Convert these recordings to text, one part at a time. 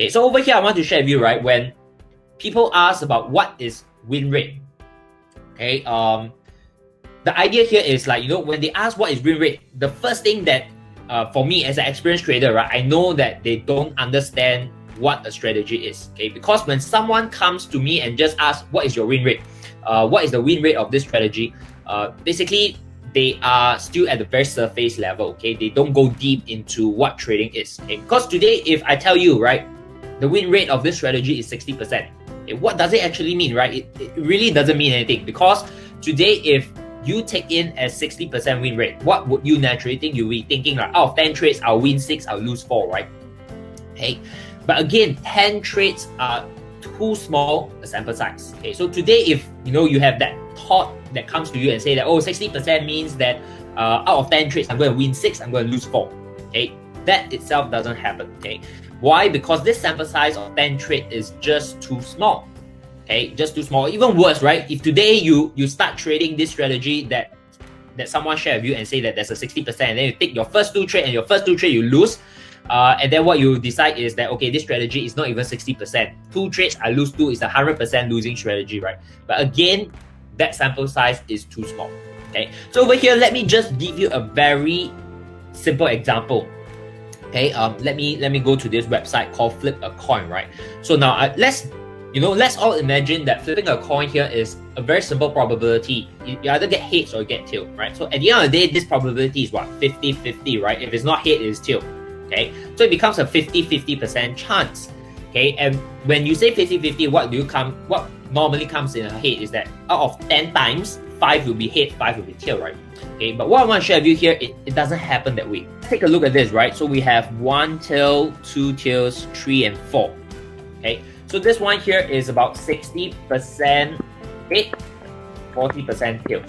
Okay, so over here, I want to share with you, right, when people ask about what is win rate, okay, the idea here is like, when they ask what is win rate, the first thing that, for me as an experienced trader, right, I know that they don't understand what a strategy is, okay, because when someone comes to me and just asks, what is your win rate? What is the win rate of this strategy? Basically, they are still at the very surface level, okay? They don't go deep into what trading is, okay? Because today, if I tell you, right, the win rate of this strategy is 60%, okay, what does it actually mean, right? It really doesn't mean anything, because today, if you take in a 60% win rate, what would you naturally think? You'll be thinking like, out of 10 trades, I'll win 6, I'll lose 4, right? Okay, but again, 10 trades are too small a sample size. Okay, so today, if you have that thought that comes to you and say that, 60% means that out of 10 trades, I'm going to win 6, I'm going to lose 4. Okay, that itself doesn't happen. Okay, why? Because this sample size of 10 trade is just too small. Okay, just too small. Even worse, right? If today you start trading this strategy that someone shared with you and say that there's a 60%, and then you take your first 2 trades and your first 2 trades you lose, and then what you decide is that, okay, this strategy is not even 60%. 2 trades, I lose 2 is a 100% losing strategy, right? But again, that sample size is too small. Okay, so over here, let me just give you a very simple example. Okay, let me go to this website called Flip a Coin, right? So now let's all imagine that flipping a coin here is a very simple probability. You either get heads or you get tail, right? So at the end of the day, this probability is what? 50-50, right? If it's not head, it's tail. Okay, so it becomes a 50-50% chance. Okay, and when you say 50-50, what normally comes in a head is that out of 10 times, 5 will be head, 5 will be tail, right? Okay, but what I want to share with you here, it doesn't happen that way. Take a look at this, right? So we have 1 tail, 2 tails, 3 and 4. Okay, so this one here is about 60% head, 40% tail.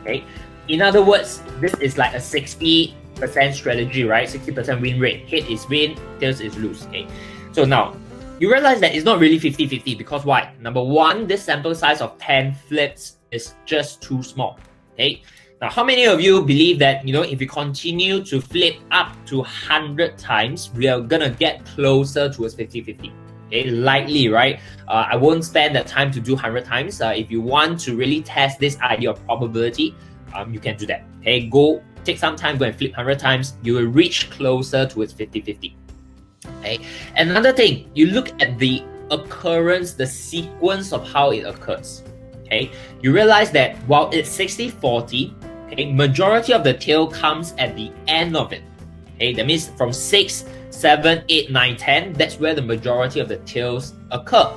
Okay, in other words, this is like a 60% strategy, right? 60% win rate. Head is win, tails is lose. Okay, so now you realize that it's not really 50-50 because why? Number one, this sample size of 10 flips is just too small. Okay, now how many of you believe that if we continue to flip up to 100 times, we are gonna get closer towards 50-50? Okay, likely, right? I won't spend the time to do 100 times. If you want to really test this idea of probability, you can do that. Okay, take some time, go and flip 100 times. You will reach closer towards 50-50. Okay, another thing, you look at the occurrence, the sequence of how it occurs. Okay, you realize that while it's 60-40, okay, majority of the tail comes at the end of it. Okay, that means from 6, 7, 8, 9, 10, that's where the majority of the tails occur.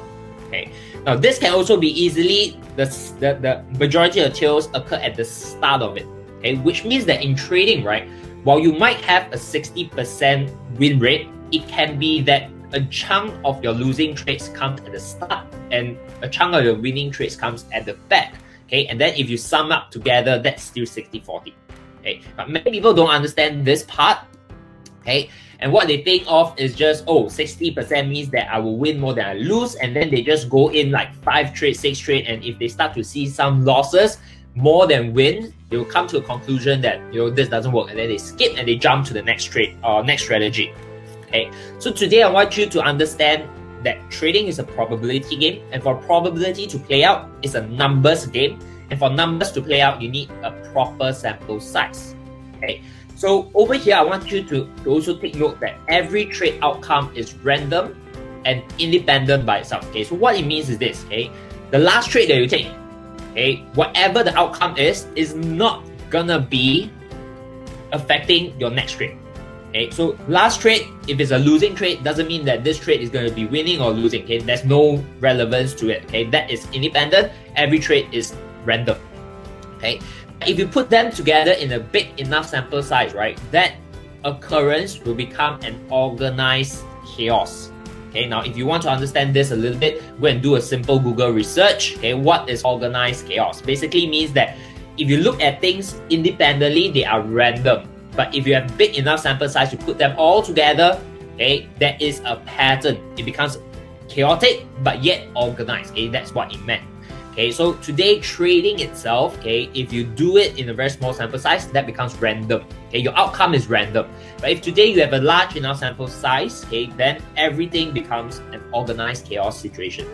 Okay, now this can also be easily the majority of the tails occur at the start of it. Okay, which means that in trading, right, while you might have a 60% win rate, it can be that a chunk of your losing trades comes at the start and a chunk of your winning trades comes at the back. Okay, and then if you sum up together, that's still 60-40. Okay, but many people don't understand this part. Okay, and what they think of is just, 60% means that I will win more than I lose, and then they just go in like 5 trades, 6 trades, and if they start to see some losses more than wins, they will come to a conclusion that this doesn't work, and then they skip and they jump to the next trade or next strategy. Okay, so today I want you to understand that trading is a probability game, and for probability to play out, it's a numbers game, and for numbers to play out, you need a proper sample size. Okay, so over here, I want you to also take note that every trade outcome is random and independent by itself. Okay, so what it means is this. Okay, the last trade that you take, okay, whatever the outcome is not gonna be affecting your next trade. Okay, so last trade, if it's a losing trade, doesn't mean that this trade is going to be winning or losing. Okay, there's no relevance to it. Okay, that is independent. Every trade is random. Okay, if you put them together in a big enough sample size, right, that occurrence will become an organized chaos. Okay, now if you want to understand this a little bit, go and do a simple Google research. Okay, what is organized chaos? Basically means that if you look at things independently, they are random. But if you have big enough sample size, you put them all together, okay, there is a pattern. It becomes chaotic, but yet organized. Okay, that's what it meant. Okay, so today trading itself, okay, if you do it in a very small sample size, that becomes random. Okay, your outcome is random. But if today you have a large enough sample size, okay, then everything becomes an organized chaos situation.